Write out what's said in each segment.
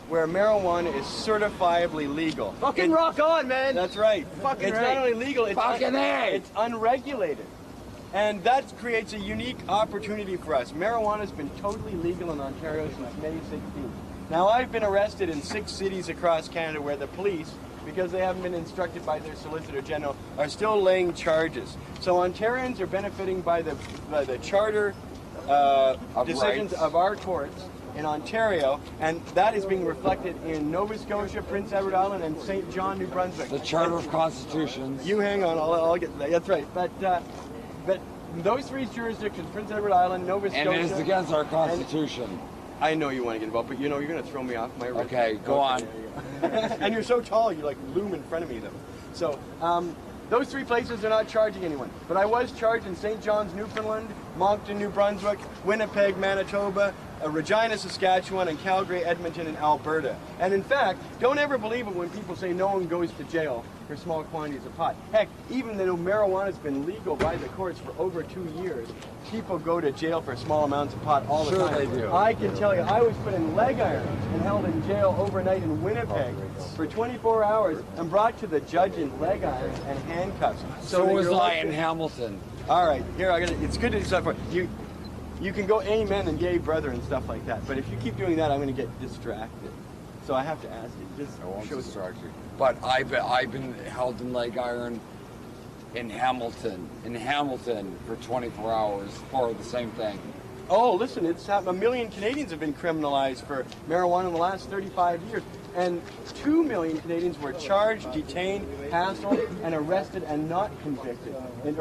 where marijuana is certifiably legal. Fucking rock on, man! That's right. Fucking it's right. not only legal, it's unregulated. And that creates a unique opportunity for us. Marijuana has been totally legal in Ontario since May 16th. Now, I've been arrested in 6 cities across Canada where the police, because they haven't been instructed by their Solicitor General, are still laying charges. So Ontarians are benefiting by the charter decisions of our courts in Ontario, and that is being reflected in Nova Scotia, Prince Edward Island, and St. John, New Brunswick. The Charter of Constitutions. You hang on, I'll get to that. That's right. But those 3 jurisdictions, Prince Edward Island, Nova Scotia... And it is against our Constitution. I know you want to get involved, but you know, you're going to throw me off my route. Okay, go on. And you're so tall, you like loom in front of me, though. So, those 3 places are not charging anyone. But I was charged in St. John's, Newfoundland, Moncton, New Brunswick, Winnipeg, Manitoba, Regina, Saskatchewan, and Calgary, Edmonton, and Alberta. And in fact, don't ever believe it when people say no one goes to jail for small quantities of pot. Heck, even though marijuana has been legal by the courts for over 2 years, people go to jail for small amounts of pot all the time. Sure they do. I can tell you, I was put in leg irons and held in jail overnight in Winnipeg for 24 hours and brought to the judge in leg irons and handcuffs. So was I in Hamilton. All right, here it's good to do stuff for you. You can go amen and yay brother and stuff like that, but if you keep doing that, I'm going to get distracted. So I have to ask you, just I won't show distract you. But I've been held in leg iron in Hamilton for 24 hours for the same thing. Oh, listen, it's happened. 1 million Canadians have been criminalized for marijuana in the last 35 years. And 2 million Canadians were charged, detained, hassled, and arrested and not convicted. 2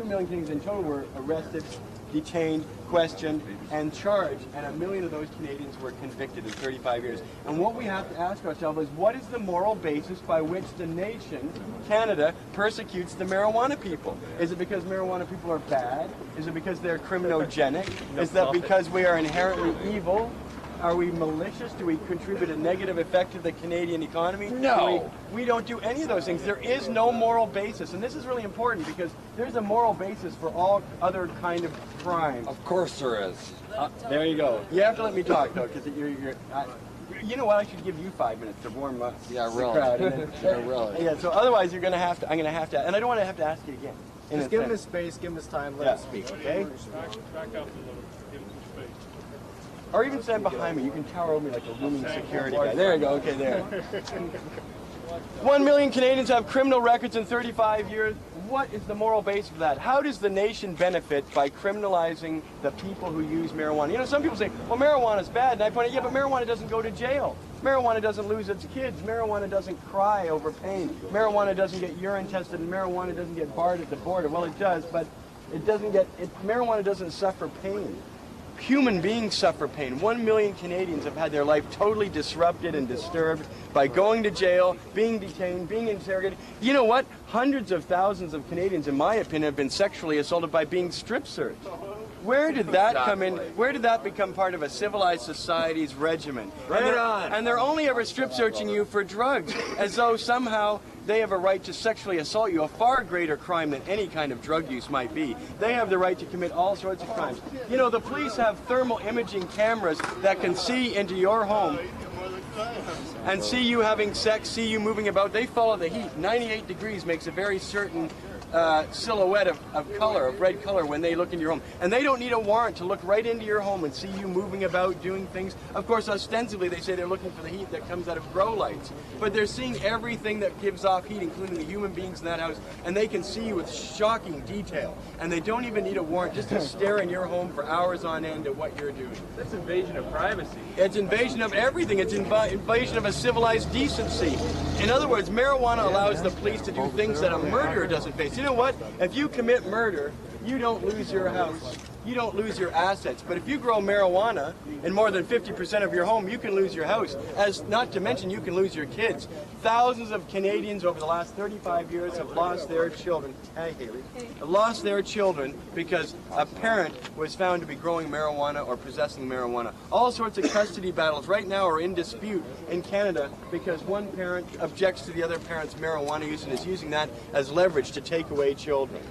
million Canadians in total were arrested, detained, questioned, and charged, and 1 million of those Canadians were convicted in 35 years. And what we have to ask ourselves is, what is the moral basis by which the nation, Canada, persecutes the marijuana people? Is it because marijuana people are bad? Is it because they're criminogenic? Is that because we are inherently evil? Are we malicious? Do we contribute a negative effect to the Canadian economy? No. We don't do any of those things. There is no moral basis. And this is really important because there's a moral basis for all other kind of crime. Of course there is. There you go. You have to let me talk, though, because you know what? I should give you 5 minutes to warm up. Yeah, really. Yeah, really. Yeah, so otherwise I'm going to have to, and I don't want to have to ask you again. Just give him his space, give him his time, let him speak, okay? Back up a little. Give him some space. Or even stand behind me. You can tower over me like a looming security guy. There you go. Okay, there. 1 million Canadians have criminal records in 35 years. What is the moral basis of that? How does the nation benefit by criminalizing the people who use marijuana? You know, some people say, well, marijuana is bad. And I point out, yeah, but marijuana doesn't go to jail. Marijuana doesn't lose its kids. Marijuana doesn't cry over pain. Marijuana doesn't get urine tested, and marijuana doesn't get barred at the border. Well, it does, but marijuana doesn't suffer pain. Human beings suffer pain. 1 million Canadians have had their life totally disrupted and disturbed by going to jail, being detained, being interrogated. You know what? Hundreds of thousands of Canadians, in my opinion, have been sexually assaulted by being strip searched. Where did that come in? Where did that become part of a civilized society's regimen? And they're only ever strip searching you for drugs, as though somehow they have a right to sexually assault you, a far greater crime than any kind of drug use might be. They have the right to commit all sorts of crimes. You know, the police have thermal imaging cameras that can see into your home and see you having sex, see you moving about. They follow the heat. 98 degrees makes a very certain silhouette of color, of red color, when they look into your home. And they don't need a warrant to look right into your home and see you moving about, doing things. Of course, ostensibly, they say they're looking for the heat that comes out of grow lights. But they're seeing everything that gives off heat, including the human beings in that house. And they can see you with shocking detail. And they don't even need a warrant just to stare in your home for hours on end at what you're doing. That's invasion of privacy. It's invasion of everything. It's invasion of a civilized decency. In other words, marijuana allows the police to do things that a murderer doesn't face. You know what? If you commit murder, you don't lose your house. You don't lose your assets. But if you grow marijuana in more than 50% of your home, you can lose your house. Not to mention, you can lose your kids. Thousands of Canadians over the last 35 years have lost their children. Hi, Haley. Have lost their children because a parent was found to be growing marijuana or possessing marijuana. All sorts of custody battles right now are in dispute in Canada because one parent objects to the other parent's marijuana use and is using that as leverage to take away children.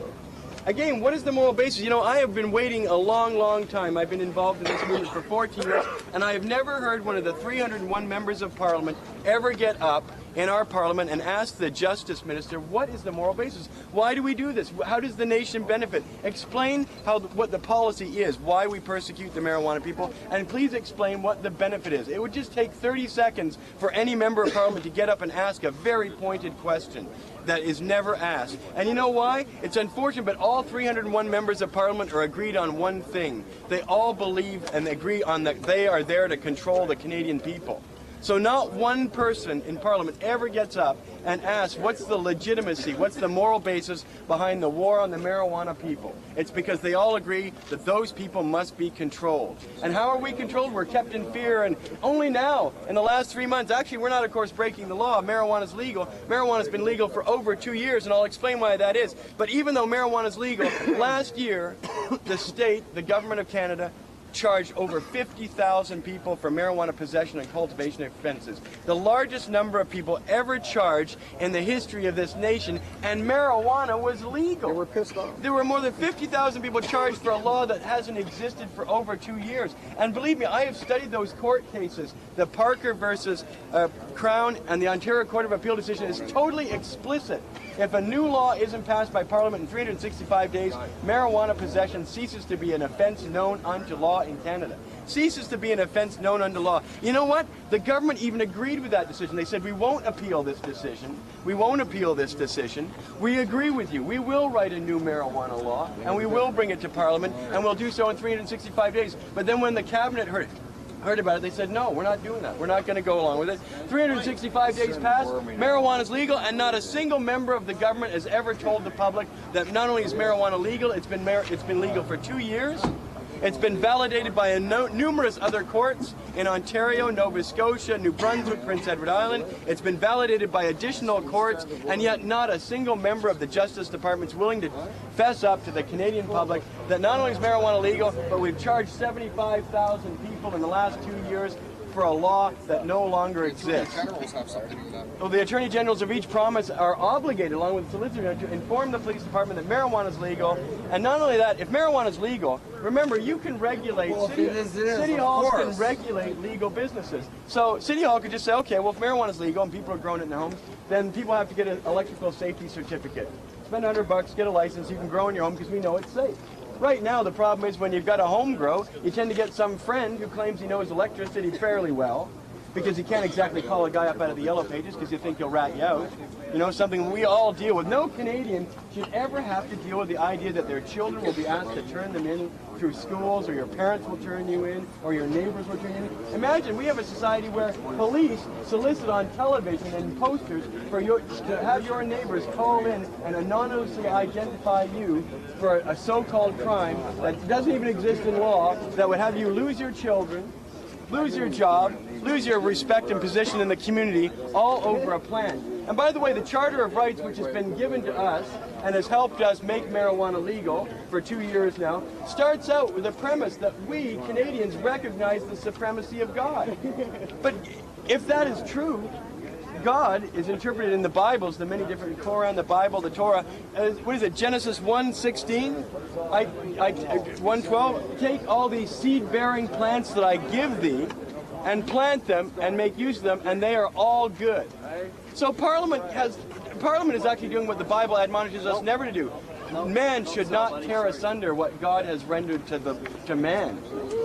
Again, what is the moral basis? You know, I have been waiting a long, long time. I've been involved in this movement for 14 years, and I have never heard one of the 301 members of Parliament ever get up in our Parliament and ask the Justice Minister, what is the moral basis? Why do we do this? How does the nation benefit? Explain what the policy is, why we persecute the marijuana people, and please explain what the benefit is. It would just take 30 seconds for any member of Parliament to get up and ask a very pointed question that is never asked. And you know why? It's unfortunate, but all 301 members of Parliament are agreed on one thing. They all believe and agree on that they are there to control the Canadian people. So not one person in Parliament ever gets up and asks, what's the legitimacy, what's the moral basis behind the war on the marijuana people? It's because they all agree that those people must be controlled. And how are we controlled? We're kept in fear, and only now, in the last 3 months, actually we're not, of course, breaking the law. Marijuana is legal. Marijuana has been legal for over 2 years, and I'll explain why that is. But even though marijuana is legal, last year, the state, the government of Canada, charged over 50,000 people for marijuana possession and cultivation offenses. The largest number of people ever charged in the history of this nation, and marijuana was legal. They were pissed off. There were more than 50,000 people charged for a law that hasn't existed for over 2 years. And believe me, I have studied those court cases. The Parker versus Crown and the Ontario Court of Appeal decision is totally explicit. If a new law isn't passed by Parliament in 365 days, marijuana possession ceases to be an offence known unto law in Canada. Ceases to be an offence known unto law. You know what? The government even agreed with that decision. They said, we won't appeal this decision. We won't appeal this decision. We agree with you. We will write a new marijuana law, and we will bring it to Parliament, and we'll do so in 365 days. But then when the Cabinet heard about it, they said, no, we're not doing that. We're not going to go along with it. 365 days passed, marijuana is legal, and not a single member of the government has ever told the public that not only is marijuana legal, it's been legal for 2 years. It's been validated by numerous other courts in Ontario, Nova Scotia, New Brunswick, Prince Edward Island. It's been validated by additional courts, and yet not a single member of the Justice Department is willing to fess up to the Canadian public that not only is marijuana legal, but we've charged 75,000 people in the last 2 years for a law that no longer exists. Well, the Attorney Generals of each province are obligated, along with the Solicitor, to inform the police department that marijuana is legal. And not only that, if marijuana is legal, remember, you can regulate, city halls can regulate legal businesses. So City Hall could just say, okay, well, if marijuana is legal and people are growing it in their homes, then people have to get an electrical safety certificate. Spend $100, get a license, you can grow in your home because we know it's safe. Right now, the problem is when you've got a home grow, you tend to get some friend who claims he knows electricity fairly well, because you can't exactly call a guy up out of the yellow pages because you think he'll rat you out. You know, something we all deal with. No Canadian should ever have to deal with the idea that their children will be asked to turn them in through schools, or your parents will turn you in, or your neighbors will turn you in. Imagine we have a society where police solicit on television and posters for to have your neighbors call in and anonymously identify you for a so-called crime that doesn't even exist in law, that would have you lose your children, lose your job, lose your respect and position in the community, all over a plan. And by the way, the Charter of Rights, which has been given to us and has helped us make marijuana legal for 2 years now, starts out with the premise that we, Canadians, recognize the supremacy of God. But if that is true, God is interpreted in the Bibles, the many different Quran, the Bible, the Torah. What is it, Genesis 1:16? 1:12? Take all these seed-bearing plants that I give thee and plant them and make use of them, and they are all good. So Parliament is actually doing what the Bible admonishes us never to do. Man should not tear asunder what God has rendered to man.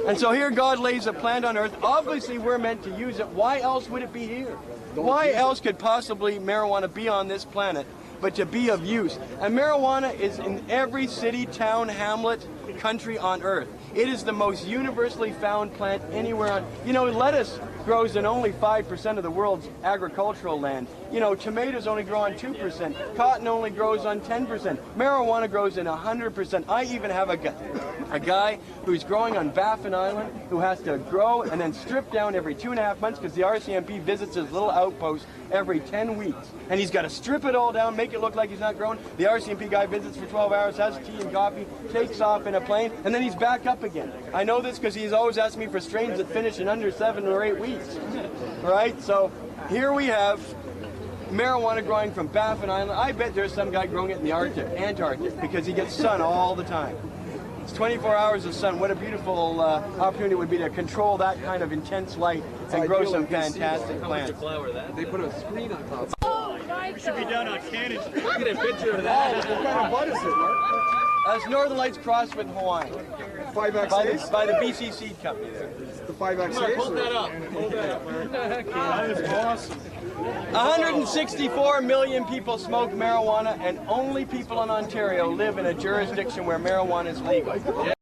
And so here God lays a plant on earth. Obviously we're meant to use it. Why else would it be here? Why else could possibly marijuana be on this planet but to be of use? And marijuana is in every city, town, hamlet, country on earth. It is the most universally found plant anywhere on. You know, lettuce grows in only 5% of the world's agricultural land. You know, tomatoes only grow on 2%. Cotton only grows on 10%. Marijuana grows in 100%. I even have a guy who's growing on Baffin Island who has to grow and then strip down every 2.5 months because the RCMP visits his little outpost every 10 weeks. And he's got to strip it all down, make it look like he's not growing. The RCMP guy visits for 12 hours, has tea and coffee, takes off in a plane, and then he's back up again. I know this because he's always asking me for strains that finish in under 7 or 8 weeks. All right, so here we have marijuana growing from Baffin Island. I bet there's some guy growing it in the Antarctic, because he gets sun all the time. It's 24 hours of sun. What a beautiful opportunity it would be to control that kind of intense light and grow some fantastic plants. They put a screen on top. We should be down on Cannon Street. Look at a picture of that. What kind of bud is it, Mark? That's Northern Lights crossed with Hawaiian. 5X By the BC Seed Company there. The 5X. Mark, hold that up. Hold that up, Mark. That is awesome. 164 million people smoke marijuana, and only people in Ontario live in a jurisdiction where marijuana is legal.